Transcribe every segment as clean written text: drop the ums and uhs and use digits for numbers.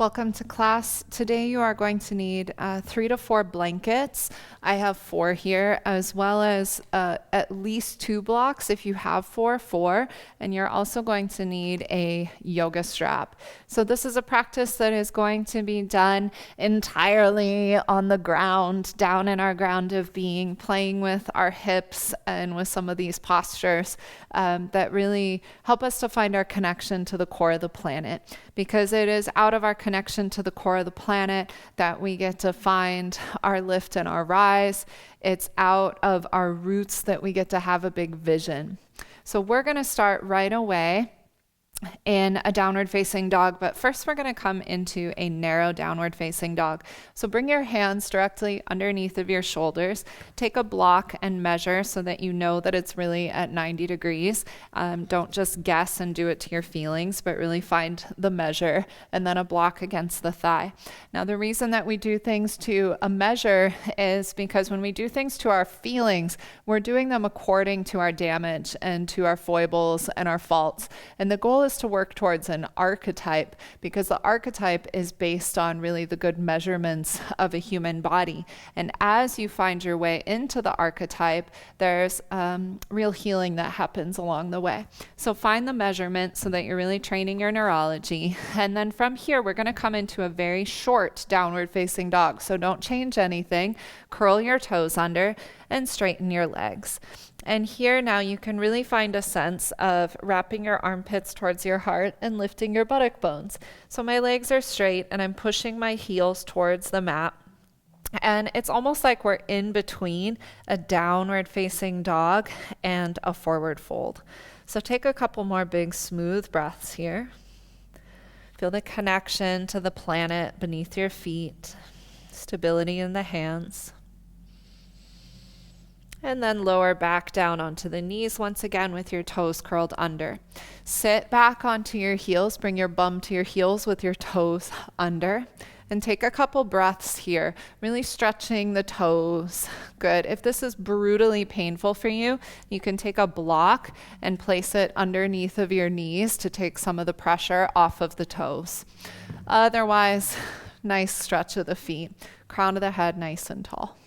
Welcome to class. Today you are going to need 3 to 4 blankets. I have 4 here, as well as at least 2 blocks if you have 4, and you're also going to need a yoga strap. So this is a practice that is going to be done entirely on the ground, down in our ground of being, playing with our hips and with some of these postures that really help us to find our connection to the core of the planet, because it is out of our connection to the core of the planet that we get to find our lift and our rise. It's out of our roots that we get to have a big vision. So we're going to start right away in a downward facing dog, but first we're going to come into a narrow downward facing dog. So bring your hands directly underneath of your shoulders. Take a block and measure so that you know that it's really at 90 degrees. Don't just guess and do it to your feelings, but really find the measure, and then a block against the thigh. Now the reason that we do things to a measure is because when we do things to our feelings, we're doing them according to our damage and to our foibles and our faults. And the goal is to work towards an archetype, because the archetype is based on really the good measurements of a human body. And as you find your way into the archetype, there's real healing that happens along the way. So find the measurement so that you're really training your neurology. And then from here, we're going to come into a very short downward facing dog. So don't change anything. Curl your toes under and straighten your legs. And here now you can really find a sense of wrapping your armpits towards your heart and lifting your buttock bones. So my legs are straight and I'm pushing my heels towards the mat. And it's almost like we're in between a downward facing dog and a forward fold. So take a couple more big smooth breaths here. Feel the connection to the planet beneath your feet, stability in the hands. And then lower back down onto the knees once again with your toes curled under. Sit back onto your heels, bring your bum to your heels with your toes under, and take a couple breaths here, really stretching the toes. Good. If this is brutally painful for you, you can take a block and place it underneath of your knees to take some of the pressure off of the toes. Otherwise, nice stretch of the feet, crown of the head nice and tall.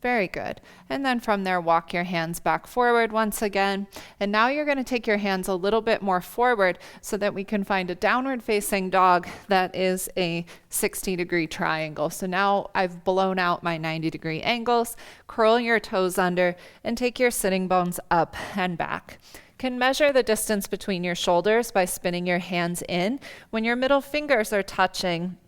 Very good. And then from there, walk your hands back forward once again. And now you're going to take your hands a little bit more forward so that we can find a downward facing dog that is a 60-degree triangle. So now I've blown out my 90-degree angles. Curl your toes under and take your sitting bones up and back. Can measure the distance between your shoulders by spinning your hands in. When your middle fingers are touching,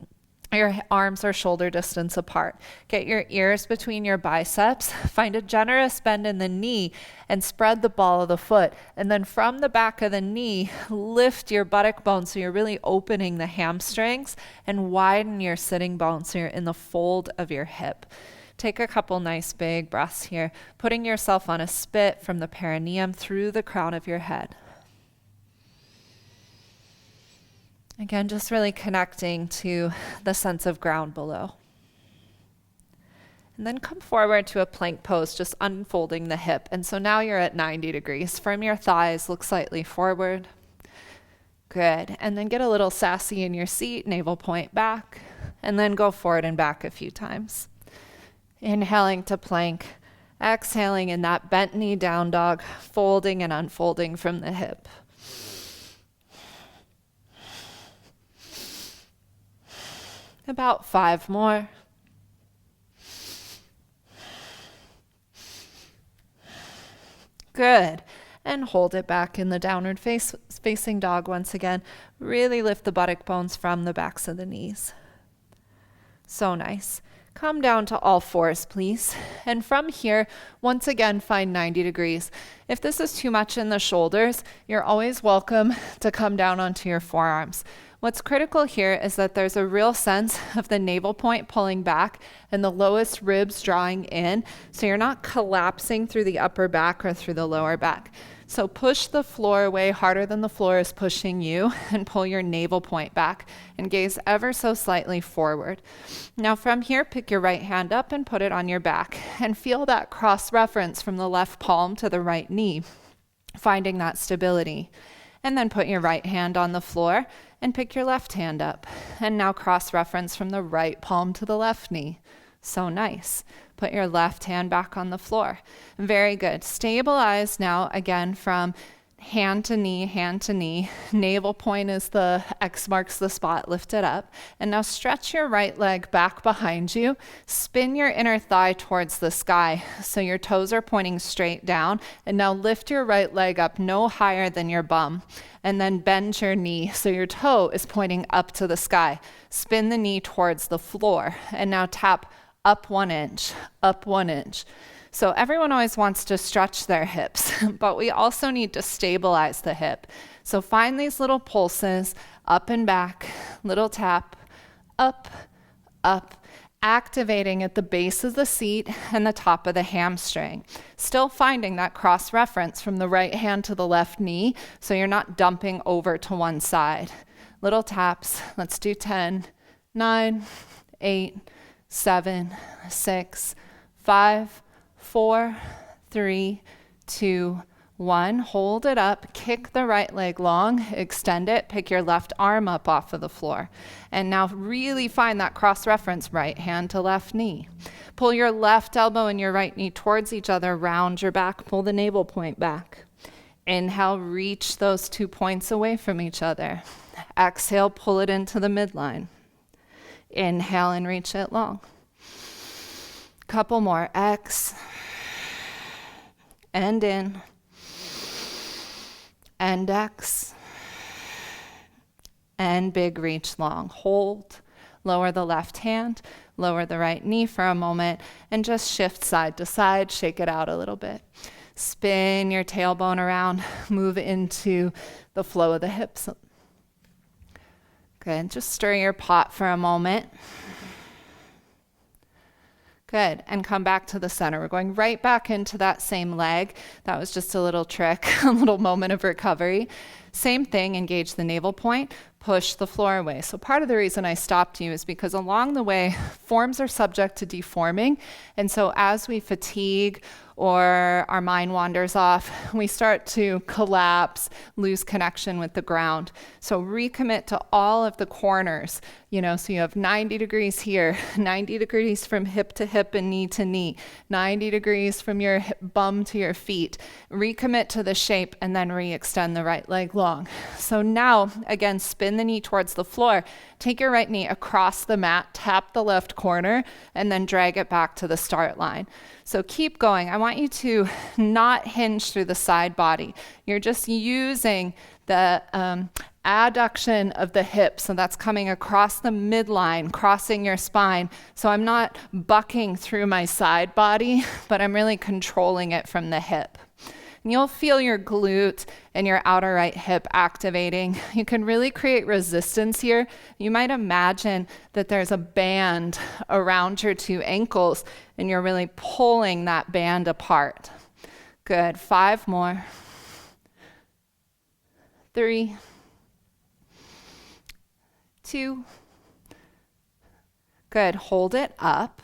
your arms are shoulder distance apart. Get your ears between your biceps. Find a generous bend in the knee and spread the ball of the foot. And then from the back of the knee, lift your buttock bone so you're really opening the hamstrings, and widen your sitting bone so you're in the fold of your hip. Take a couple nice big breaths here, putting yourself on a spit from the perineum through the crown of your head. Again, just really connecting to the sense of ground below. And then come forward to a plank pose, just unfolding the hip. And so now you're at 90 degrees. From your thighs, look slightly forward. Good. And then get a little sassy in your seat, navel point back. And then go forward and back a few times. Inhaling to plank. Exhaling in that bent knee down dog, folding and unfolding from the hip. About 5 more. Good. And hold it back in the downward facing dog once again. Really lift the buttock bones from the backs of the knees. So nice. Come down to all fours, please. And from here, once again, find 90 degrees. If this is too much in the shoulders, you're always welcome to come down onto your forearms. What's critical here is that there's a real sense of the navel point pulling back and the lowest ribs drawing in, so you're not collapsing through the upper back or through the lower back. So push the floor way harder than the floor is pushing you, and pull your navel point back and gaze ever so slightly forward. Now from here, pick your right hand up and put it on your back, and feel that cross reference from the left palm to the right knee, finding that stability. And then put your right hand on the floor and pick your left hand up. And now cross-reference from the right palm to the left knee. So nice. Put your left hand back on the floor. Very good. Stabilize now again from hand to knee, hand to knee. Navel point is the X marks the spot. Lift it up. And now stretch your right leg back behind you. Spin your inner thigh towards the sky. So your toes are pointing straight down. And now lift your right leg up no higher than your bum. And then bend your knee so your toe is pointing up to the sky. Spin the knee towards the floor. And now tap up 1 inch, up 1 inch. So everyone always wants to stretch their hips, but we also need to stabilize the hip. So find these little pulses, up and back, little tap, up, up, activating at the base of the seat and the top of the hamstring. Still finding that cross-reference from the right hand to the left knee, so you're not dumping over to one side. Little taps, let's do 10, 9, 8, 7, 6, 5, 4, 3, 2, 1. Hold it up. Kick the right leg long. Extend it. Pick your left arm up off of the floor. And now really find that cross-reference, right hand to left knee. Pull your left elbow and your right knee towards each other. Round your back. Pull the navel point back. Inhale, reach those 2 points away from each other. Exhale, pull it into the midline. Inhale and reach it long. Couple more. X. And in. And X. And big reach long. Hold. Lower the left hand. Lower the right knee for a moment. And just shift side to side. Shake it out a little bit. Spin your tailbone around. Move into the flow of the hips. Good. Just stir your pot for a moment. Good. And come back to the center. We're going right back into that same leg. That was just a little trick, a little moment of recovery. Same thing, engage the navel point, push the floor away. So part of the reason I stopped you is because along the way, forms are subject to deforming. And so as we fatigue or our mind wanders off, we start to collapse, lose connection with the ground. So recommit to all of the corners, so you have 90 degrees here, 90 degrees from hip to hip and knee to knee, 90 degrees from your bum to your feet. Recommit to the shape and then re-extend the right leg long. So now, again, spin the knee towards the floor. Take your right knee across the mat, tap the left corner, and then drag it back to the start line. So keep going. I want you to not hinge through the side body. You're just using the adduction of the hip. So that's coming across the midline, crossing your spine. So I'm not bucking through my side body, but I'm really controlling it from the hip. And you'll feel your glute and your outer right hip activating. You can really create resistance here. You might imagine that there's a band around your 2 ankles and you're really pulling that band apart. Good. 5 more. 3, 2. Good. Hold it up.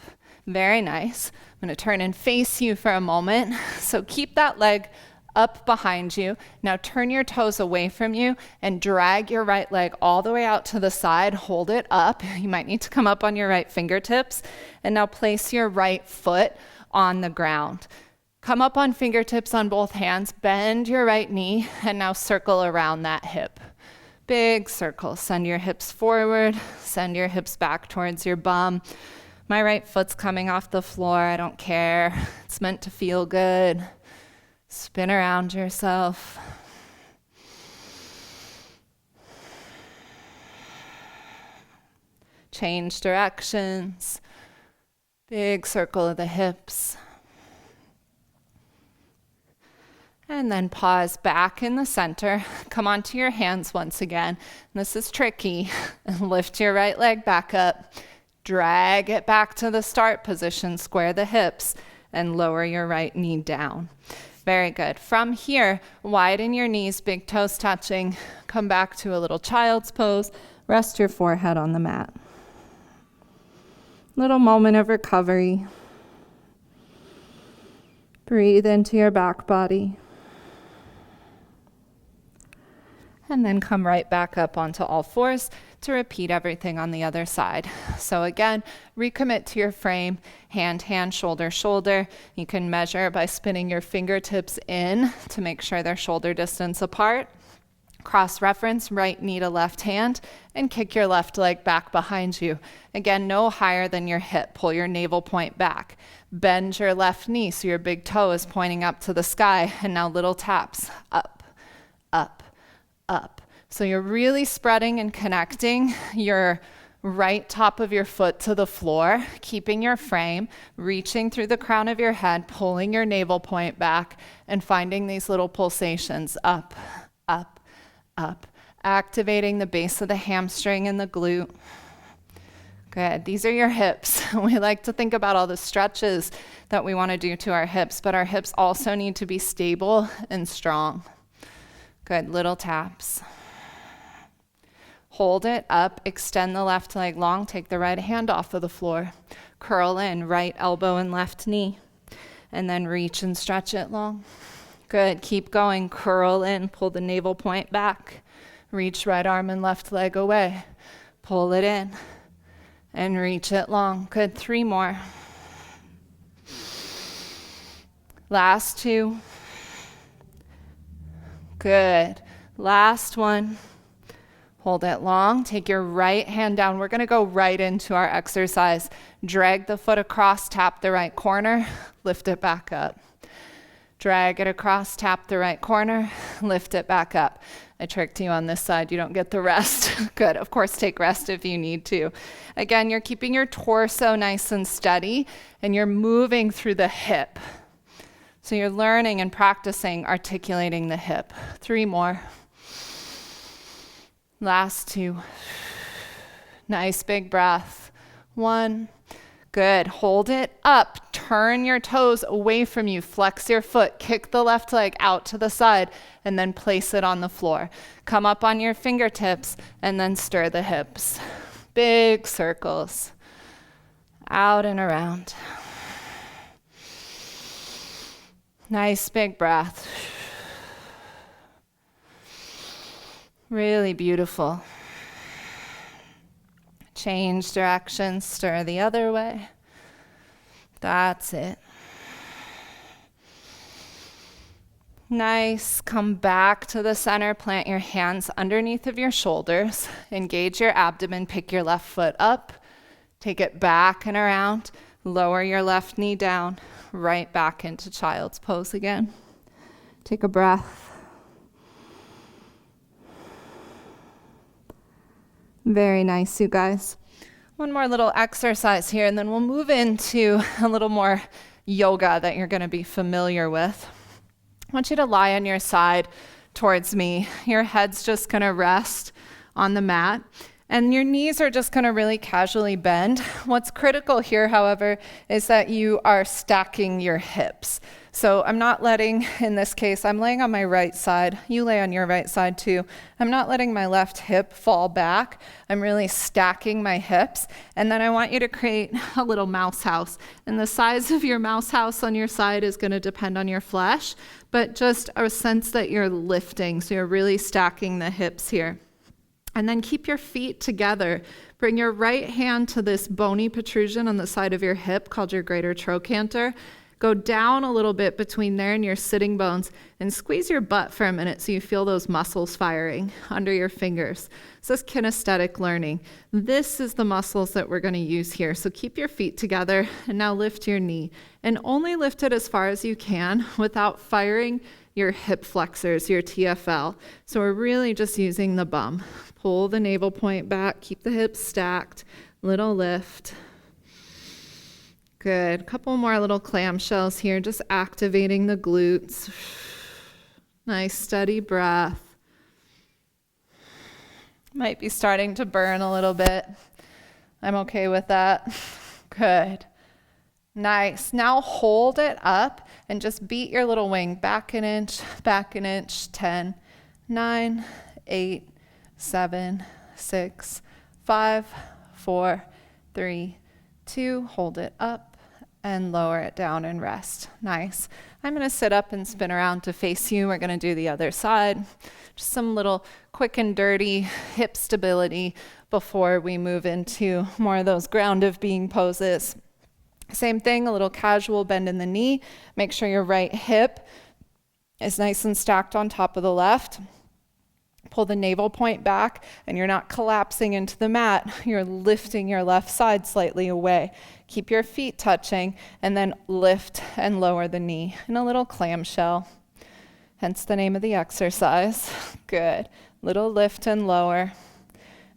Very nice. I'm going to turn and face you for a moment. So keep that leg up behind you. Now turn your toes away from you and drag your right leg all the way out to the side. Hold it up. You might need to come up on your right fingertips. And now place your right foot on the ground. Come up on fingertips on both hands. Bend your right knee and now circle around that hip. Big circle. Send your hips forward. Send your hips back towards your bum. My right foot's coming off the floor. I don't care. It's meant to feel good. Spin around yourself. Change directions. Big circle of the hips. And then pause back in the center. Come onto your hands once again. This is tricky. Lift your right leg back up. Drag it back to the start position. Square the hips and lower your right knee down. Very good. From here, widen your knees, big toes touching. Come back to a little child's pose. Rest your forehead on the mat. Little moment of recovery. Breathe into your back body. and then come right back up onto all fours to repeat everything on the other side. So again, recommit to your frame, hand, hand, shoulder, shoulder. You can measure by spinning your fingertips in to make sure they're shoulder distance apart. Cross-reference right knee to left hand and kick your left leg back behind you. Again, no higher than your hip. Pull your navel point back. Bend your left knee so your big toe is pointing up to the sky, and now little taps up, up, up. So you're really spreading and connecting your right top of your foot to the floor, keeping your frame, reaching through the crown of your head, pulling your navel point back, and finding these little pulsations up, up, up, activating the base of the hamstring and the glute. Good. These are your hips. We like to think about all the stretches that we want to do to our hips, but our hips also need to be stable and strong. Good. Little taps. Hold it up, extend the left leg long, take the right hand off of the floor, curl in, right elbow and left knee, and then reach and stretch it long. Good, keep going, curl in, pull the navel point back, reach right arm and left leg away, pull it in, and reach it long. Good, 3 more. Last 2. Good, last 1. Hold it long, take your right hand down. We're gonna go right into our exercise. Drag the foot across, tap the right corner, lift it back up. Drag it across, tap the right corner, lift it back up. I tricked you on this side, you don't get the rest. Good, of course take rest if you need to. Again, you're keeping your torso nice and steady and you're moving through the hip. So you're learning and practicing articulating the hip. 3 more. Last 2. Nice big breath. 1. Good. Hold it up. Turn your toes away from you. Flex your foot. Kick the left leg out to the side and then place it on the floor. Come up on your fingertips and then stir the hips. Big circles. Out and around. Nice big breath. Really beautiful. Change direction, stir the other way. That's it. Nice. Come back to the center. Plant your hands underneath of your shoulders. Engage your abdomen. Pick your left foot up. Take it back and around. Lower your left knee down. Right back into child's pose again. Take a breath. Very nice, you guys. One more little exercise here, and then we'll move into a little more yoga that you're going to be familiar with. I want you to lie on your side towards me. Your head's just going to rest on the mat, and your knees are just going to really casually bend. What's critical here, however, is that you are stacking your hips. So I'm not letting, in this case, I'm laying on my right side. You lay on your right side too. I'm not letting my left hip fall back. I'm really stacking my hips. And then I want you to create a little mouse house. And the size of your mouse house on your side is going to depend on your flesh, but just a sense that you're lifting. So you're really stacking the hips here. And then keep your feet together. Bring your right hand to this bony protrusion on the side of your hip called your greater trochanter. Go down a little bit between there and your sitting bones and squeeze your butt for a minute so you feel those muscles firing under your fingers. So this is kinesthetic learning. This is the muscles that we're going to use here. So keep your feet together and now lift your knee. And only lift it as far as you can without firing your hip flexors, your TFL. So we're really just using the bum. Pull the navel point back, keep the hips stacked, little lift. Good. Couple more little clamshells here, just activating the glutes. Nice steady breath. Might be starting to burn a little bit. I'm okay with that. Good. Nice. Now hold it up and just beat your little wing back an inch, 10, 9, 8, 7, 6, 5, 4, 3, 2. Hold it up, and lower it down and rest. Nice. I'm going to sit up and spin around to face you. We're going to do the other side. Just some little quick and dirty hip stability before we move into more of those ground of being poses. Same thing, a little casual bend in the knee. Make sure your right hip is nice and stacked on top of the left. Pull the navel point back, and you're not collapsing into the mat. You're lifting your left side slightly away. Keep your feet touching, and then lift and lower the knee in a little clamshell. Hence the name of the exercise. Good. Little lift and lower.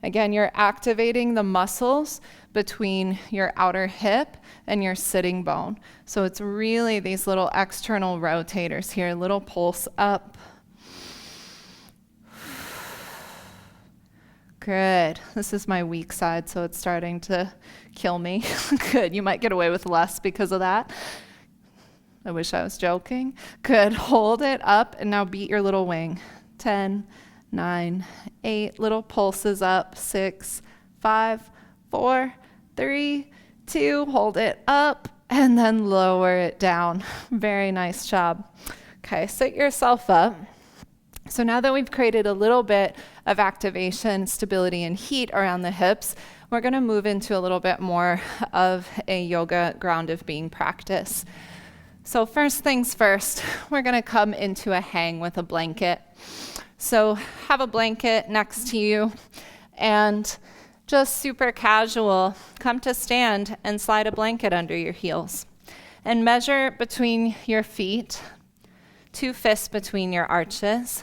Again, you're activating the muscles between your outer hip and your sitting bone. So it's really these little external rotators here, little pulse up. Good. This is my weak side, so it's starting to kill me. Good. You might get away with less because of that. I wish I was joking. Good. Hold it up and now beat your little wing. 10, 9, 8. Little pulses up. 6, 5, 4, 3, 2. Hold it up and then lower it down. Very nice job. Okay, sit yourself up. So now that we've created a little bit of activation, stability, and heat around the hips, we're going to move into a little bit more of a yoga ground of being practice. So first things first, we're going to come into a hang with a blanket. So have a blanket next to you and just super casual, come to stand and slide a blanket under your heels. And measure between your feet, 2 fists between your arches.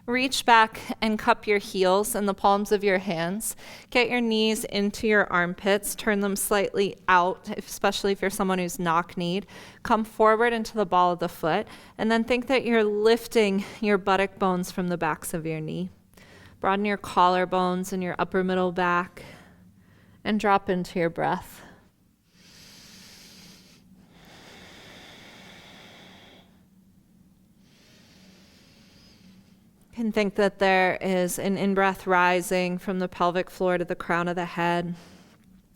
Reach back and cup your heels in the palms of your hands. Get your knees into your armpits. Turn them slightly out, especially if you're someone who's knock-kneed. Come forward into the ball of the foot. And then think that you're lifting your buttock bones from the backs of your knee. Broaden your collarbones and your upper middle back. And drop into your breath. You can think that there is an in-breath rising from the pelvic floor to the crown of the head,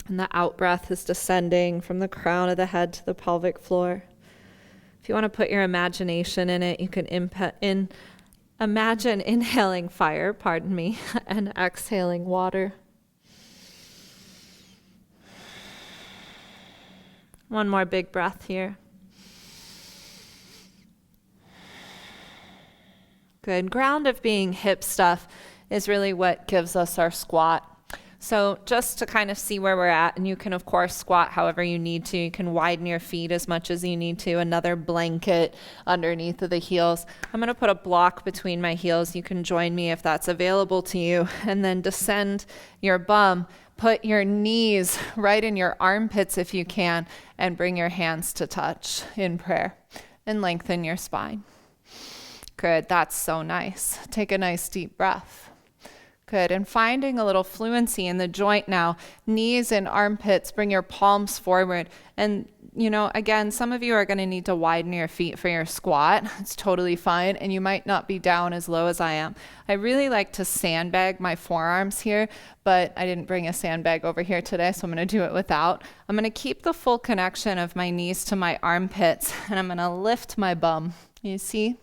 and the out-breath is descending from the crown of the head to the pelvic floor. If you want to put your imagination in it, you can imagine inhaling fire, and exhaling water. One more big breath here. Good. Ground of being hip stuff is really what gives us our squat. So just to kind of see where we're at, and you can, of course, squat however you need to. You can widen your feet as much as you need to. Another blanket underneath of the heels. I'm going to put a block between my heels. You can join me if that's available to you. And then descend your bum. Put your knees right in your armpits if you can, and bring your hands to touch in prayer. And lengthen your spine. Good, that's so nice. Take a nice deep breath. Good, and finding a little fluency in the joint now. Knees and armpits, bring your palms forward. And, again, some of you are going to need to widen your feet for your squat. It's totally fine, and you might not be down as low as I am. I really like to sandbag my forearms here, but I didn't bring a sandbag over here today, so I'm going to do it without. I'm going to keep the full connection of my knees to my armpits, and I'm going to lift my bum. You see?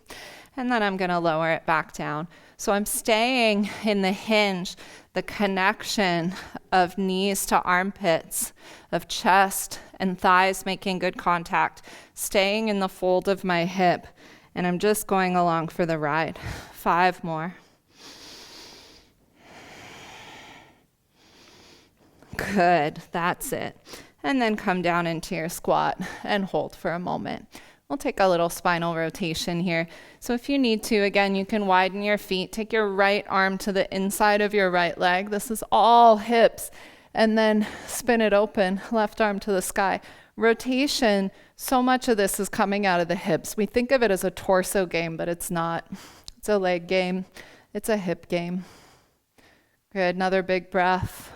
And then I'm going to lower it back down. So I'm staying in the hinge, the connection of knees to armpits, of chest and thighs making good contact, staying in the fold of my hip. And I'm just going along for the ride. 5 more. Good, that's it. And then come down into your squat and hold for a moment. We'll take a little spinal rotation here. So if you need to, again, you can widen your feet. Take your right arm to the inside of your right leg. This is all hips. And then spin it open, left arm to the sky. Rotation, so much of this is coming out of the hips. We think of it as a torso game, but it's not. It's a leg game. It's a hip game. Good, another big breath.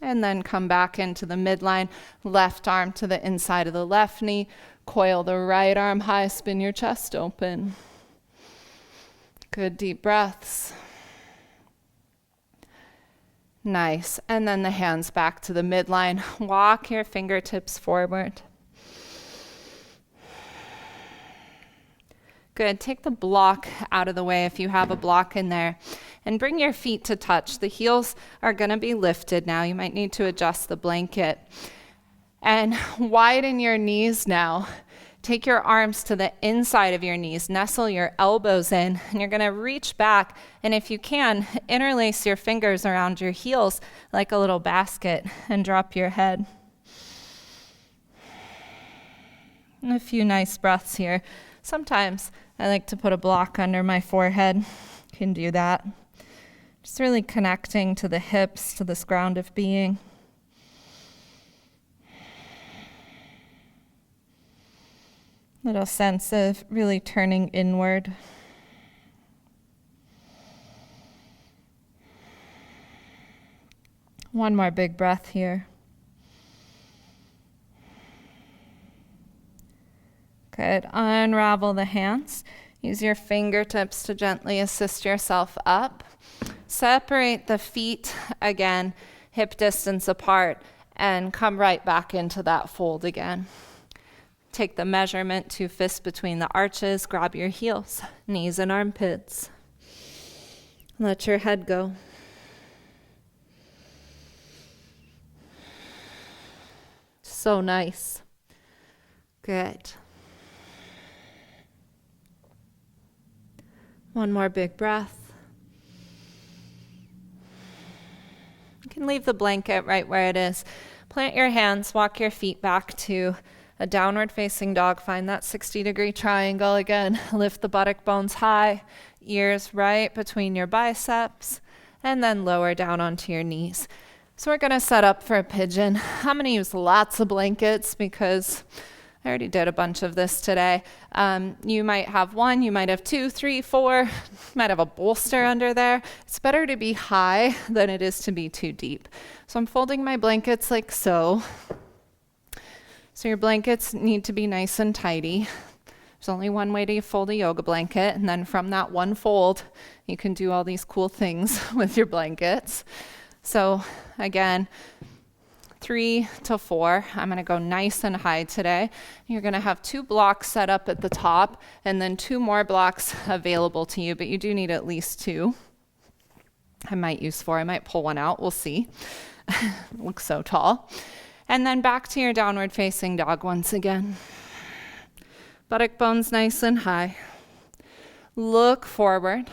And then come back into the midline, left arm to the inside of the left knee, coil the right arm high, spin your chest open. Good deep breaths. Nice. And then the hands back to the midline. Walk your fingertips forward. Good. Take the block out of the way if you have a block in there. And bring your feet to touch. The heels are going to be lifted now. You might need to adjust the blanket. And widen your knees now. Take your arms to the inside of your knees. Nestle your elbows in. And you're going to reach back. And if you can, interlace your fingers around your heels like a little basket and drop your head. And a few nice breaths here. Sometimes I like to put a block under my forehead. You can do that. Just really connecting to the hips, to this ground of being. Little sense of really turning inward. One more big breath here. Good. Unravel the hands. Use your fingertips to gently assist yourself up. Separate the feet again, hip distance apart, and come right back into that fold again. Take the measurement, 2 fists between the arches. Grab your heels, knees and armpits. Let your head go. So nice. Good. One more big breath. You can leave the blanket right where it is. Plant your hands, walk your feet back to a downward facing dog. Find that 60-degree triangle again. Lift the buttock bones high, ears right between your biceps, and then lower down onto your knees. So we're going to set up for a pigeon. I'm going to use lots of blankets because I already did a bunch of this today. You might have 1, you might have 2, 3, 4, you might have a bolster under there. It's better to be high than it is to be too deep. So I'm folding my blankets like so. So your blankets need to be nice and tidy. There's only one way to fold a yoga blanket, and then from that one fold, you can do all these cool things with your blankets. So again, 3 to 4. I'm going to go nice and high today. You're going to have 2 blocks set up at the top and then 2 more blocks available to you, but you do need at least 2. I might use 4. I might pull one out. We'll see. Looks so tall. And then back to your downward facing dog once again. Buttock bones nice and high. Look forward.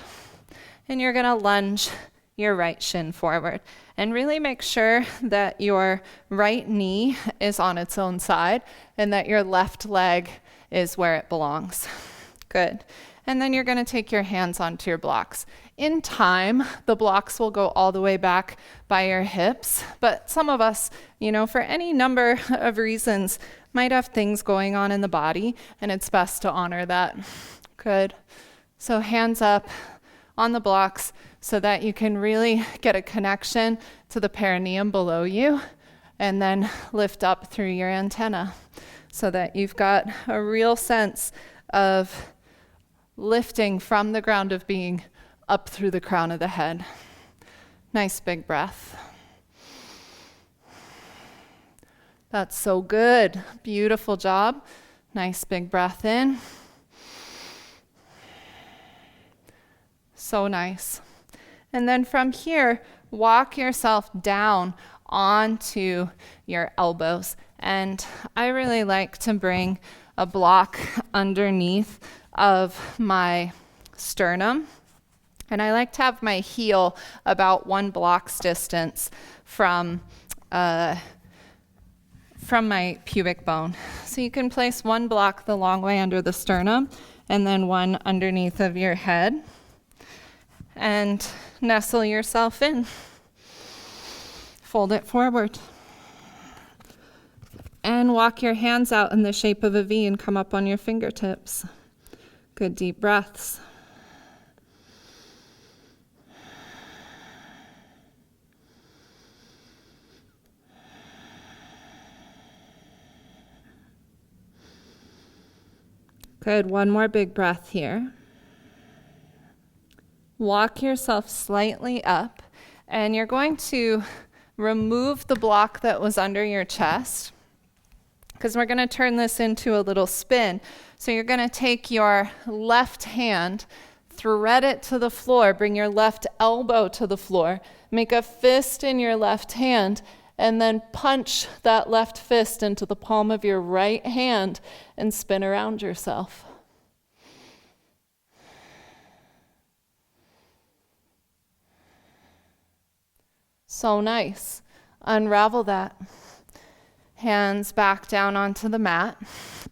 And you're going to lunge your right shin forward. And really make sure that your right knee is on its own side and that your left leg is where it belongs. Good. And then you're going to take your hands onto your blocks. In time, the blocks will go all the way back by your hips, but some of us, for any number of reasons, might have things going on in the body, and it's best to honor that. Good. So hands up on the blocks so that you can really get a connection to the perineum below you, and then lift up through your antenna so that you've got a real sense of lifting from the ground of being up through the crown of the head. Nice big breath. That's so good. Beautiful job. Nice big breath in. So nice. And then from here, walk yourself down onto your elbows. And I really like to bring a block underneath of my sternum. And I like to have my heel about 1 block's distance from my pubic bone. So you can place 1 block the long way under the sternum and then 1 underneath of your head. And nestle yourself in. Fold it forward. And walk your hands out in the shape of a V and come up on your fingertips. Good deep breaths. Good. One more big breath here. Walk yourself slightly up And you're going to remove the block that was under your chest, because we're going to turn this into a little spin. So you're going to take your left hand, thread it to the floor, bring your left elbow to the floor, make a fist in your left hand, and then punch that left fist into the palm of your right hand and spin around yourself. So nice. Unravel that. Hands back down onto the mat.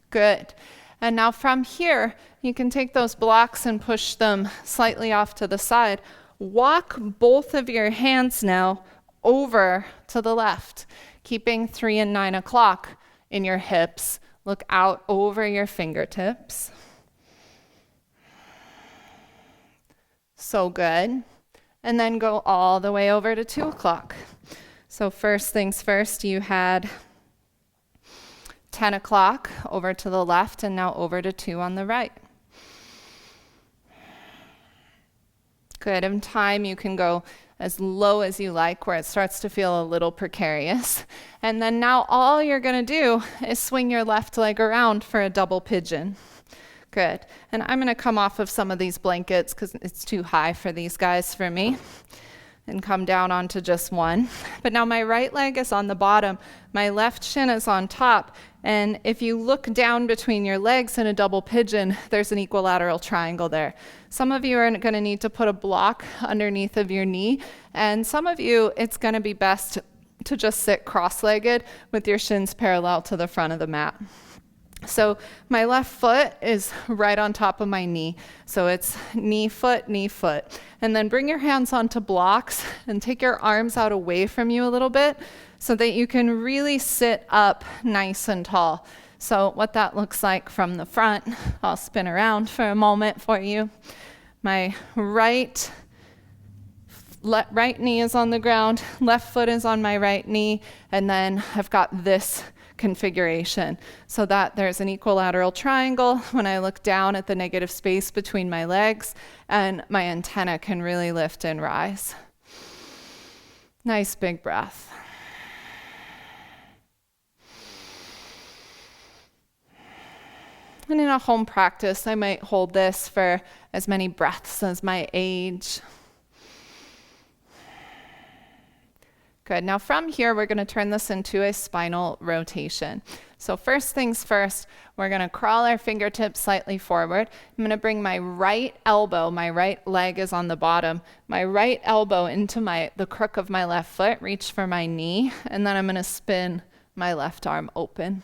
Good. And now from here, you can take those blocks and push them slightly off to the side. Walk both of your hands now over to the left, keeping 3 and 9 o'clock in your hips. Look out over your fingertips. So good. And then go all the way over to 2 o'clock. So first things first, you had 10 o'clock over to the left, and now over to 2 on the right. Good. In time, you can go as low as you like, where it starts to feel a little precarious. And then now all you're going to do is swing your left leg around for a double pigeon. Good. And I'm going to come off of some of these blankets because it's too high for these guys for me, and come down onto just one. But now my right leg is on the bottom, my left shin is on top, and if you look down between your legs in a double pigeon, there's an equilateral triangle there. Some of you are going to need to put a block underneath of your knee, and some of you, it's going to be best to just sit cross-legged with your shins parallel to the front of the mat. So my left foot is right on top of my knee. So it's knee, foot, and then bring your hands onto blocks and take your arms out away from you a little bit so that you can really sit up nice and tall. So what that looks like from the front, I'll spin around for a moment for you. My right knee is on the ground, left foot is on my right knee, and then I've got this configuration so that there's an equilateral triangle when I look down at the negative space between my legs, and my antenna can really lift and rise. Nice big breath. And in a home practice, I might hold this for as many breaths as my age. Good. Now from here, we're going to turn this into a spinal rotation. So first things first, we're going to crawl our fingertips slightly forward. I'm going to bring my right elbow, my right leg is on the bottom, my right elbow into the crook of my left foot, reach for my knee, and then I'm going to spin my left arm open.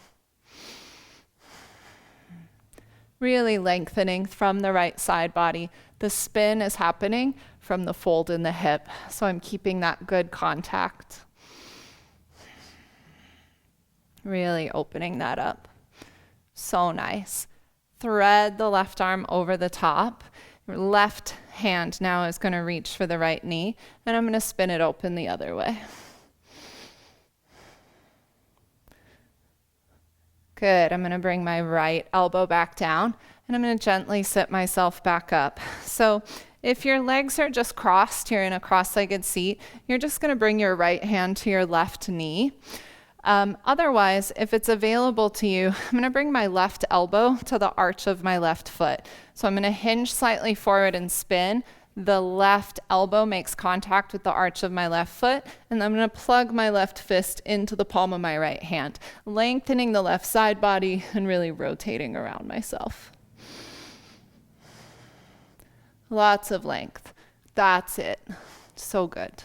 Really lengthening from the right side body. The spin is happening from the fold in the hip, so I'm keeping that good contact. Really opening that up. So nice. Thread the left arm over the top. Your left hand now is going to reach for the right knee, and I'm going to spin it open the other way. Good. I'm going to bring my right elbow back down, and I'm going to gently sit myself back up. So if your legs are just crossed, you're in a cross-legged seat, you're just going to bring your right hand to your left knee. Otherwise, if it's available to you, I'm going to bring my left elbow to the arch of my left foot. So I'm going to hinge slightly forward and spin. The left elbow makes contact with the arch of my left foot, and I'm going to plug my left fist into the palm of my right hand, lengthening the left side body and really rotating around myself. Lots of length. That's it. So good.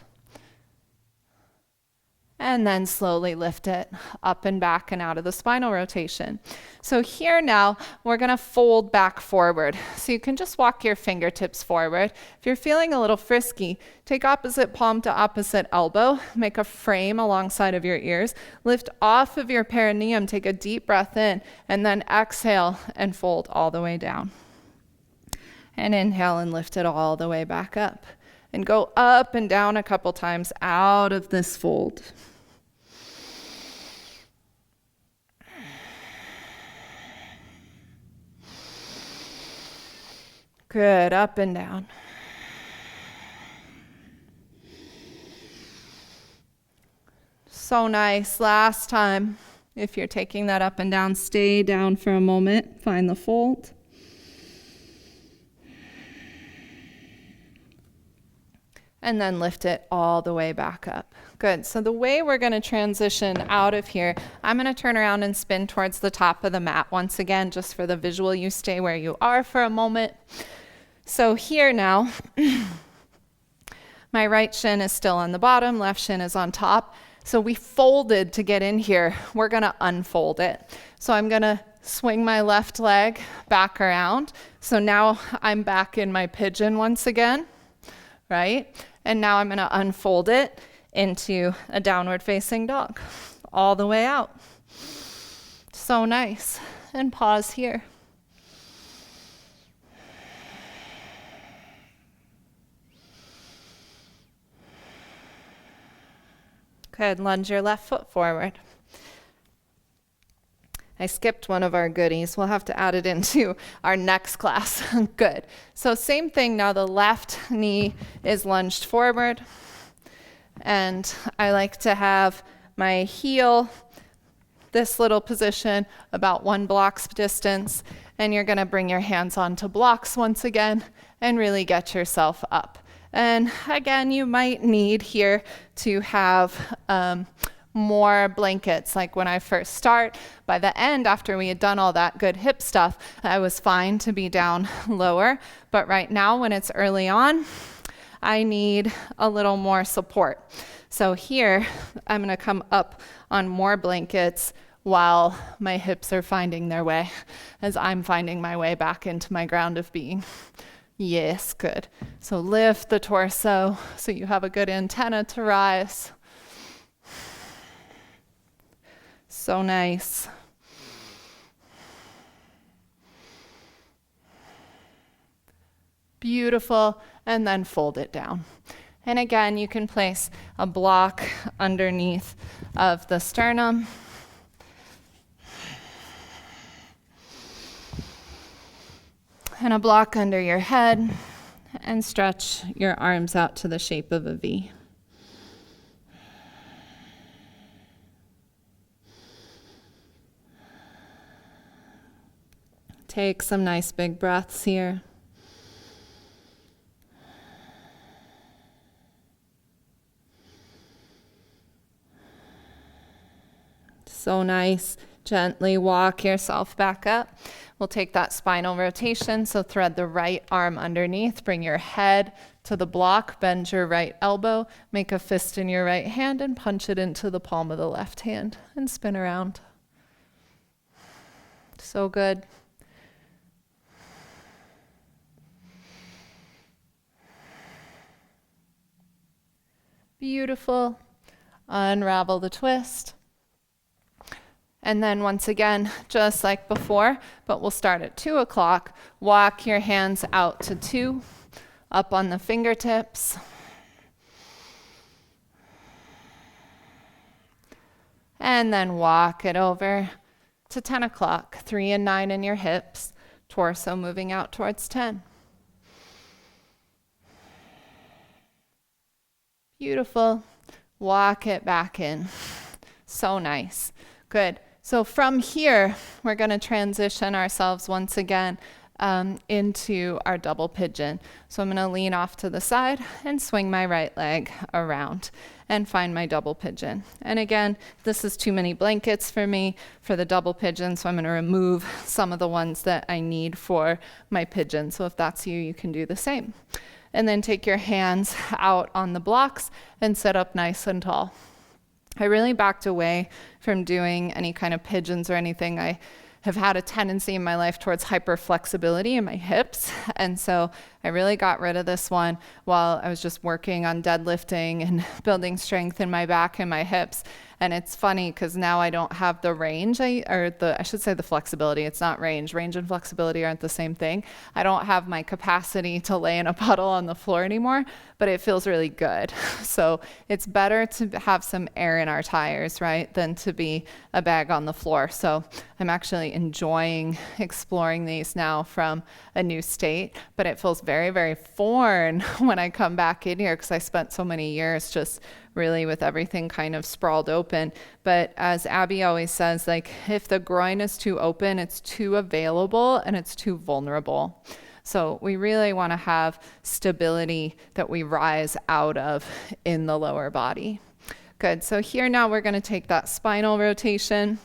And then slowly lift it up and back and out of the spinal rotation. So here now, we're going to fold back forward. So you can just walk your fingertips forward. If you're feeling a little frisky, take opposite palm to opposite elbow, make a frame alongside of your ears, lift off of your perineum, take a deep breath in, and then exhale and fold all the way down. And inhale and lift it all the way back up. And go up and down a couple times out of this fold. Good, up and down. So nice. Last time. If you're taking that up and down, stay down for a moment. Find the fold. And then lift it all the way back up. Good. So the way we're going to transition out of here, I'm going to turn around and spin towards the top of the mat. Once again, just for the visual, you stay where you are for a moment. So here now, my right shin is still on the bottom, left shin is on top. So we folded to get in here. We're going to unfold it. So I'm going to swing my left leg back around. So now I'm back in my pigeon once again, right? And now I'm going to unfold it into a downward facing dog all the way out. So nice. And pause here. Good. Lunge your left foot forward. I skipped one of our goodies. We'll have to add it into our next class. Good. So same thing now. The left knee is lunged forward. And I like to have my heel, this little position, about 1 block's distance. And you're going to bring your hands onto blocks once again and really get yourself up. And again, you might need here to have more blankets. Like when I first start, by the end, after we had done all that good hip stuff, I was fine to be down lower. But right now, when it's early on, I need a little more support. So here, I'm going to come up on more blankets while my hips are finding their way, as I'm finding my way back into my ground of being. Yes, good. So lift the torso so you have a good antenna to rise. So nice. Beautiful. And then fold it down. And again, you can place a block underneath of the sternum. And a block under your head. And stretch your arms out to the shape of a V. Take some nice big breaths here. So nice. Gently walk yourself back up. We'll take that spinal rotation. So thread the right arm underneath. Bring your head to the block. Bend your right elbow. Make a fist in your right hand and punch it into the palm of the left hand. And spin around. So good. Beautiful. Unravel the twist. And then once again, just like before, but we'll start at 2 o'clock. Walk your hands out to 2, up on the fingertips. And then walk it over to 10 o'clock, 3 and 9 in your hips, torso moving out towards 10. Beautiful. Walk it back in. So nice. Good. So from here, we're going to transition ourselves once again into our double pigeon. So I'm going to lean off to the side and swing my right leg around and find my double pigeon. And again, this is too many blankets for me for the double pigeon, so I'm going to remove some of the ones that I need for my pigeon. So if that's you, you can do the same. And then take your hands out on the blocks and sit up nice and tall. I really backed away from doing any kind of pigeons or anything. I have had a tendency in my life towards hyperflexibility in my hips. And so I really got rid of this one while I was just working on deadlifting and building strength in my back and my hips. And it's funny because now I don't have the range, I should say the flexibility. It's not range. Range and flexibility aren't the same thing. I don't have my capacity to lay in a puddle on the floor anymore, but it feels really good. So it's better to have some air in our tires, right, than to be a bag on the floor. So I'm actually enjoying exploring these now from a new state, but it feels very, very foreign when I come back in here because I spent so many years just really with everything kind of sprawled open. But as Abby always says, like if the groin is too open, it's too available and it's too vulnerable. So we really want to have stability that we rise out of in the lower body. Good. So here now we're going to take that spinal rotation.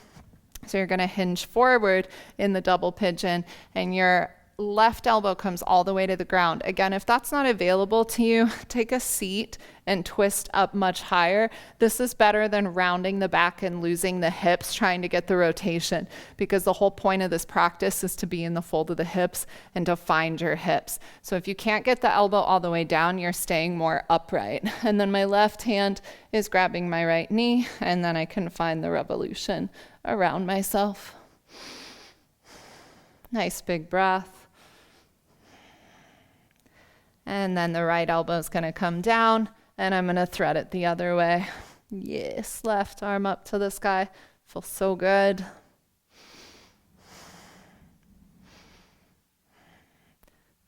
So you're going to hinge forward in the double pigeon, and your left elbow comes all the way to the ground. Again, if that's not available to you, take a seat and twist up much higher. This is better than rounding the back and losing the hips trying to get the rotation, because the whole point of this practice is to be in the fold of the hips and to find your hips. So if you can't get the elbow all the way down, you're staying more upright. And then my left hand is grabbing my right knee, and then I can find the revolution around myself. Nice big breath. And then the right elbow is going to come down, and I'm going to thread it the other way. Yes, left arm up to the sky. Feels so good.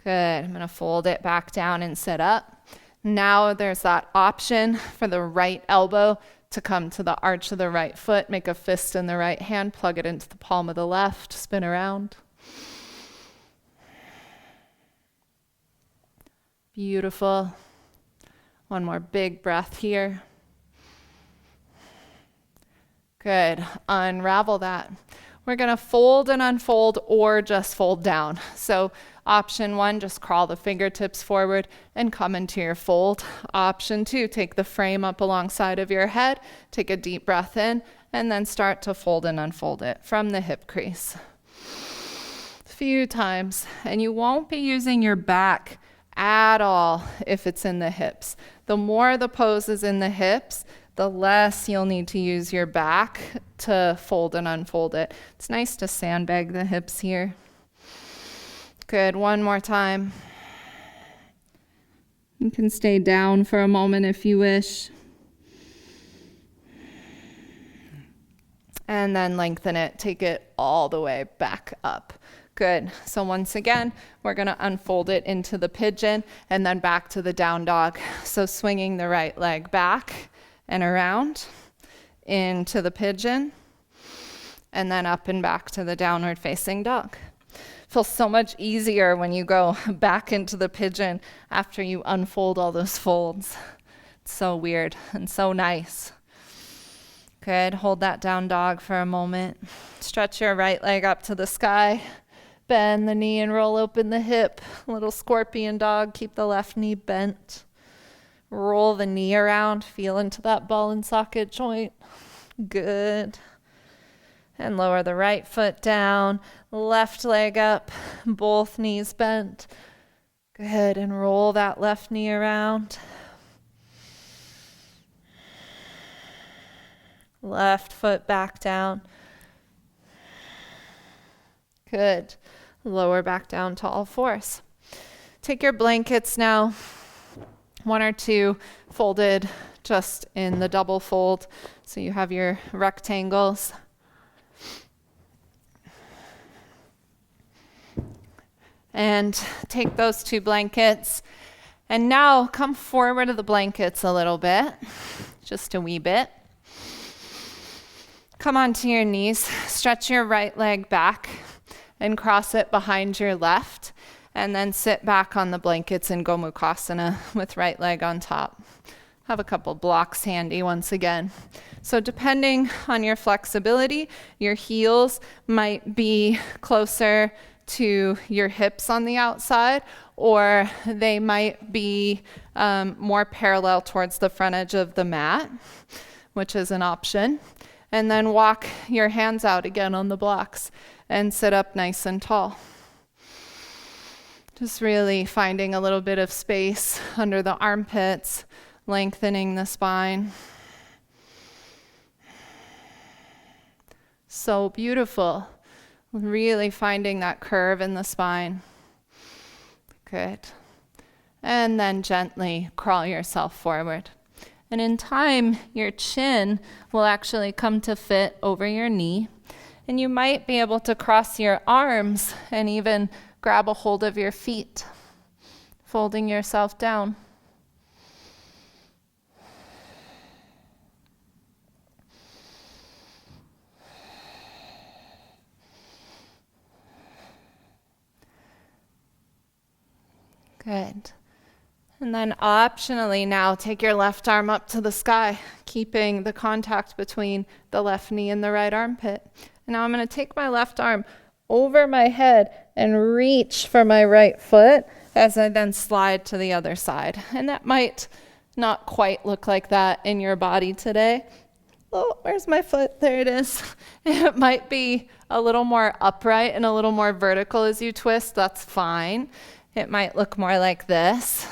Good. I'm going to fold it back down and sit up. Now there's that option for the right elbow to come to the arch of the right foot. Make a fist in the right hand, plug it into the palm of the left, spin around. Beautiful. One more big breath here. Good. Unravel that. We're going to fold and unfold or just fold down. So option 1, just crawl the fingertips forward and come into your fold. Option 2, take the frame up alongside of your head, take a deep breath in, and then start to fold and unfold it from the hip crease. A few times. And you won't be using your back at all if it's in the hips. The more the pose is in the hips, the less you'll need to use your back to fold and unfold it. It's nice to sandbag the hips here. Good. One more time. You can stay down for a moment if you wish. And then lengthen it. Take it all the way back up. Good. So once again, we're going to unfold it into the pigeon and then back to the down dog. So swinging the right leg back and around into the pigeon and then up and back to the downward facing dog. Feels so much easier when you go back into the pigeon after you unfold all those folds. It's so weird and so nice. Good. Hold that down dog for a moment. Stretch your right leg up to the sky. Bend the knee and roll open the hip. Little scorpion dog. Keep the left knee bent. Roll the knee around. Feel into that ball and socket joint. Good. And lower the right foot down. Left leg up. Both knees bent. Good. And roll that left knee around. Left foot back down. Good. Lower back down to all fours. Take your blankets now, 1 or 2 folded just in the double fold. So you have your rectangles. And take those 2 blankets. And now come forward of the blankets a little bit, just a wee bit. Come onto your knees, stretch your right leg back and cross it behind your left, and then sit back on the blankets and go Mukasana with right leg on top. Have a couple blocks handy once again. So depending on your flexibility, your heels might be closer to your hips on the outside, or they might be more parallel towards the front edge of the mat, which is an option. And then walk your hands out again on the blocks and sit up nice and tall. Just really finding a little bit of space under the armpits, lengthening the spine. So beautiful. Really finding that curve in the spine. Good. And then gently crawl yourself forward. And in time, your chin will actually come to fit over your knee. And you might be able to cross your arms and even grab a hold of your feet, folding yourself down. Good. And then optionally now take your left arm up to the sky, keeping the contact between the left knee and the right armpit. And now I'm going to take my left arm over my head and reach for my right foot as I then slide to the other side. And that might not quite look like that in your body today. Oh, where's my foot? There it is. It might be a little more upright and a little more vertical as you twist. That's fine. It might look more like this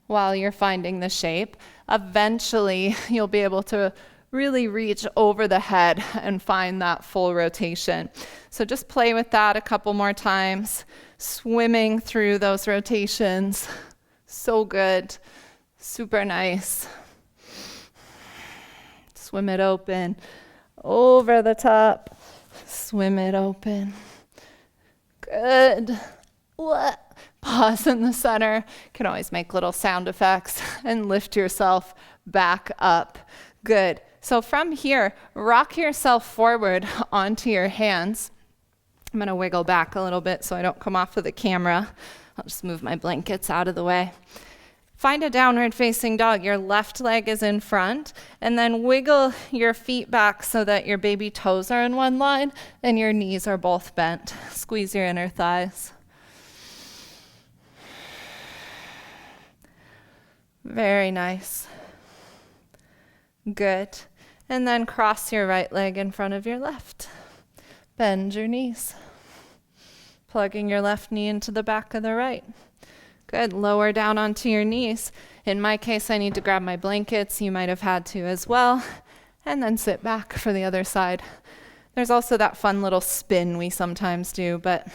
while you're finding the shape. Eventually, you'll be able to really reach over the head and find that full rotation. So just play with that a couple more times, swimming through those rotations. So good. Super nice. Swim it open. Over the top. Swim it open. Good. What? Pause in the center. You can always make little sound effects and lift yourself back up. Good. So from here, rock yourself forward onto your hands. I'm going to wiggle back a little bit so I don't come off of the camera. I'll just move my blankets out of the way. Find a downward facing dog. Your left leg is in front, and then wiggle your feet back so that your baby toes are in one line and your knees are both bent. Squeeze your inner thighs. Very nice. Good. And then cross your right leg in front of your left. Bend your knees. Plugging your left knee into the back of the right. Good. Lower down onto your knees. In my case, I need to grab my blankets. You might have had to as well. And then sit back for the other side. There's also that fun little spin we sometimes do, but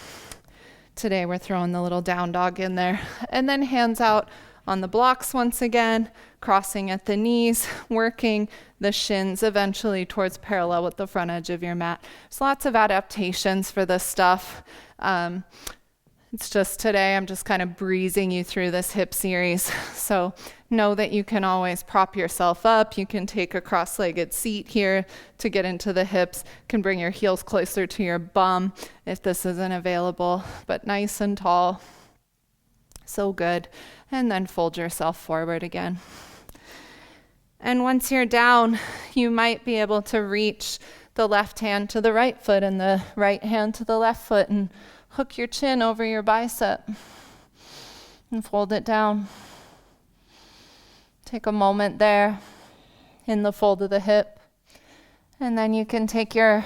today we're throwing the little down dog in there. And then hands out on the blocks once again, crossing at the knees, working the shins eventually towards parallel with the front edge of your mat. There's lots of adaptations for this stuff. It's just today I'm just kind of breezing you through this hip series. So know that you can always prop yourself up. You can take a cross-legged seat here to get into the hips. You can bring your heels closer to your bum if this isn't available, but nice and tall. So good. And then fold yourself forward again. And once you're down, you might be able to reach the left hand to the right foot and the right hand to the left foot and hook your chin over your bicep and fold it down. Take a moment there in the fold of the hip. And then you can take your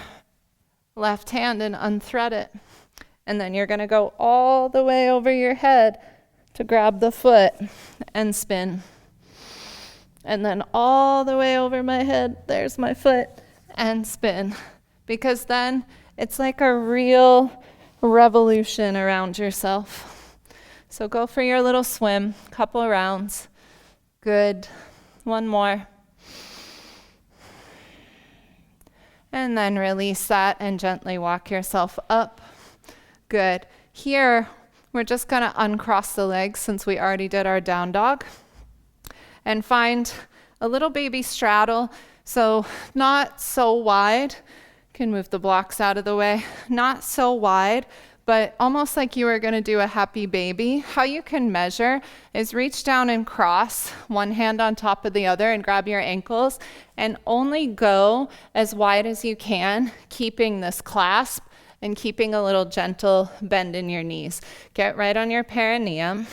left hand and unthread it. And then you're going to go all the way over your head to grab the foot and spin. And then all the way over my head, there's my foot, and spin. Because then it's like a real revolution around yourself. So go for your little swim, couple rounds. Good. One more. And then release that and gently walk yourself up. Good. Here, we're just going to uncross the legs since we already did our down dog. And find a little baby straddle. So not so wide. Can move the blocks out of the way. Not so wide, but almost like you were going to do a happy baby. How you can measure is reach down and cross one hand on top of the other and grab your ankles and only go as wide as you can, keeping this clasp and keeping a little gentle bend in your knees. Get right on your perineum.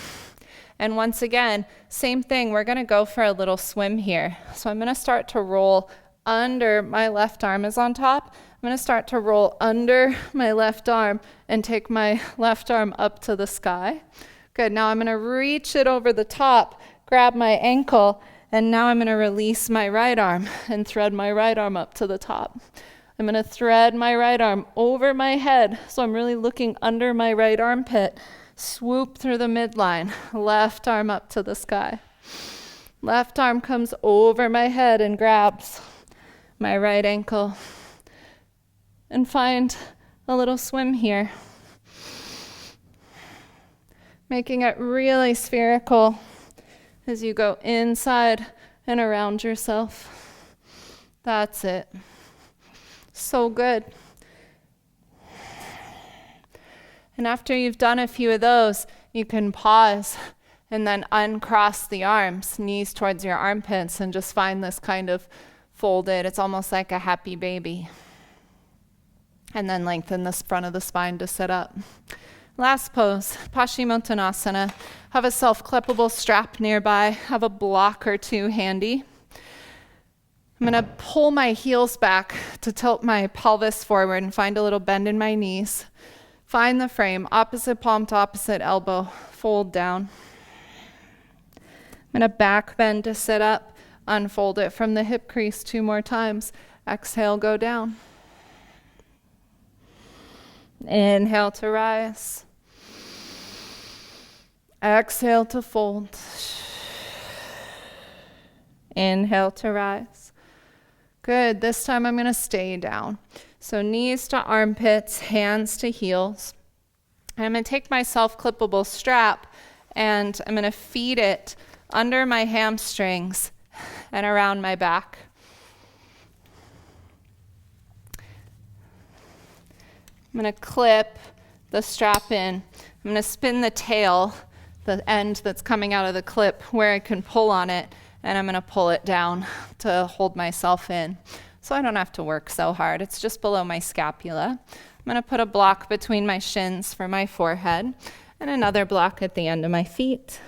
And once again, same thing, we're going to go for a little swim here. So I'm going to start to roll under, my left arm is on top. I'm going to start to roll under my left arm and take my left arm up to the sky. Good, now I'm going to reach it over the top, grab my ankle, and now I'm going to release my right arm and thread my right arm up to the top. I'm going to thread my right arm over my head, so I'm really looking under my right armpit. Swoop through the midline, left arm up to the sky. Left arm comes over my head and grabs my right ankle. And find a little swim here. Making it really spherical as you go inside and around yourself. That's it. So good. And after you've done a few of those, you can pause And then uncross the arms, knees towards your armpits, and just find this kind of folded. It's almost like a happy baby. And then lengthen the front of the spine to sit up. Last pose, Paschimottanasana. Have a self-clippable strap nearby. Have a block or two handy. I'm going to pull my heels back to tilt my pelvis forward and find a little bend in my knees. Find the frame, opposite palm to opposite elbow. Fold down. I'm going to back bend to sit up. Unfold it from the hip crease 2 more times. Exhale, go down. Inhale to rise. Exhale to fold. Inhale to rise. Good. This time I'm going to stay down. So knees to armpits, hands to heels. And I'm going to take my self-clippable strap and I'm going to feed it under my hamstrings and around my back. I'm going to clip the strap in. I'm going to spin the tail, the end that's coming out of the clip, where I can pull on it, and I'm going to pull it down to hold myself in. So I don't have to work so hard. It's just below my scapula. I'm going to put a block between my shins for my forehead, and another block at the end of my feet,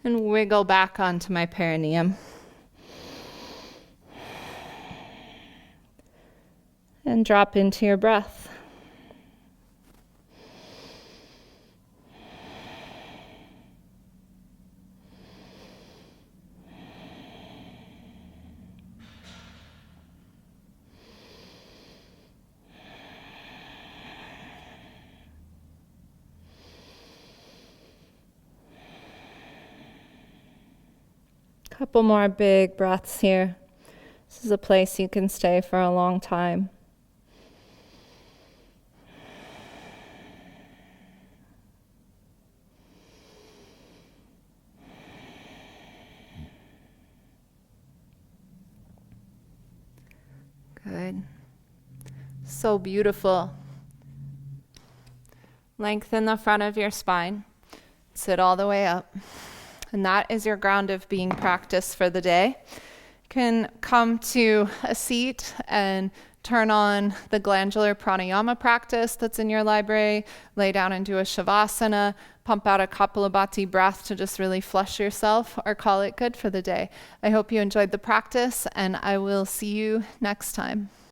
and wiggle back onto my perineum. And drop into your breath. Couple more big breaths here. This is a place you can stay for a long time. Good. So beautiful. Lengthen the front of your spine. Sit all the way up. And that is your ground of being practice for the day. You can come to a seat and turn on the glandular pranayama practice that's in your library. Lay down and do a shavasana. Pump out a kapalabhati breath to just really flush yourself, or call it good for the day. I hope you enjoyed the practice, and I will see you next time.